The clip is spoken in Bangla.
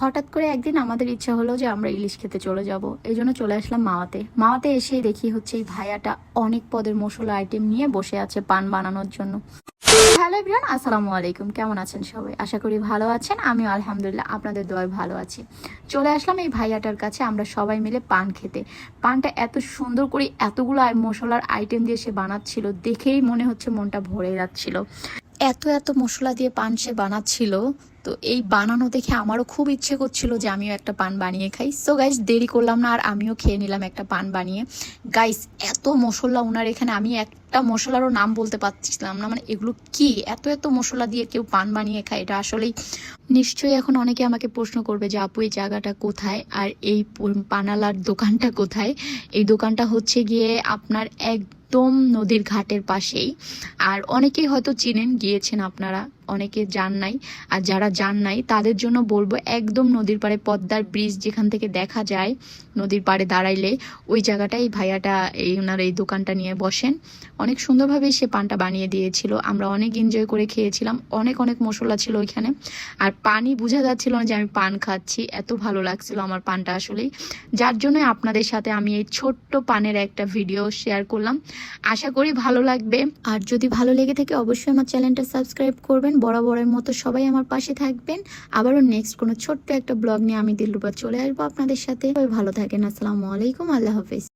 হঠাৎ করে একদিন আমাদের ইচ্ছা হলো যে আমরা ইলিশ খেতে চলে যাব, এই জন্য চলে আসলাম মাওয়াতে এসে দেখি হচ্ছে এই ভাইয়াটা অনেক পদের মশলা আইটেম নিয়ে বসে আছে পান বানানোর জন্য। হ্যালো এভরিওয়ান, আসসালামু আলাইকুম। কেমন আছেন সবাই? আশা করি ভালো আছেন। আমিও আলহামদুলিল্লাহ আপনাদের দোয়ায় ভালো আছি। চলে আসলাম এই ভাইয়াটার কাছে আমরা সবাই মিলে পান খেতে। পানটা এত সুন্দর করে এতগুলো মশলার আইটেম দিয়ে সে বানাচ্ছিল, দেখেই মনে হচ্ছে মনটা ভরে যাচ্ছিল। এত এত মশলা দিয়ে পান সে বানাচ্ছিল, তো এই বানানো দেখে আমারও খুব ইচ্ছে করছিল যে আমিও একটা পান বানিয়ে খাই। সো গাইস, দেরি করলাম না আর আমিও খেয়ে নিলাম একটা পান বানিয়ে। গাইস, এত মশলা ওনার এখানে, আমি একটা মশলারও নাম বলতে পারছিলাম না, মানে এগুলো কি এত এত মশলা দিয়ে কেউ পান বানিয়ে খায়? এটা আসলেই নিশ্চয়ই এখন অনেকে আমাকে প্রশ্ন করবে যে আপু এই জায়গাটা কোথায় আর এই পানালার দোকানটা কোথায়। এই দোকানটা হচ্ছে গিয়ে আপনার একদম নদীর ঘাটের পাশেই। আর অনেকেই হয়তো চিনেন, গিয়েছেন আপনারা, অনেকে জান নাই। আর যারা জান নাই তাদের জন্য বলবো, একদম নদীর পাড়ে পদ্মার ব্রিজ যেখান থেকে দেখা যায়, নদীর পাড়ে দাঁড়াইলে ওই জায়গাটাই ভাইয়াটা ওনার এই দোকানটা নিয়ে বসেন। অনেক সুন্দরভাবে সে পানটা বানিয়ে দিয়েছিল, আমরা অনেক এনজয় করে খেয়েছিলাম। অনেক অনেক মশলা ছিল ওইখানে, আর পানি বোঝা যাচ্ছিল না যে আমি পান খাচ্ছি, এত ভালো লাগছিল আমার পানটা আসলেই। যার জন্য আপনাদের সাথে আমি এই ছোট্ট পানের একটা ভিডিও শেয়ার করলাম। আশা করি ভালো লাগবে। আর যদি ভালো লেগে থাকে অবশ্যই আমার চ্যানেলটা সাবস্ক্রাইব করবেন। বরাবরের মতো সবাই আমার পাশে থাকবেন। আবারও নেক্সট কোনো ছোট্ট একটা ব্লগ নিয়ে আমি দিলরুবা চলে আসবো আপনাদের সাথে। ভালো থাকেন। আসসালামু আলাইকুম, আল্লাহ হাফিজ।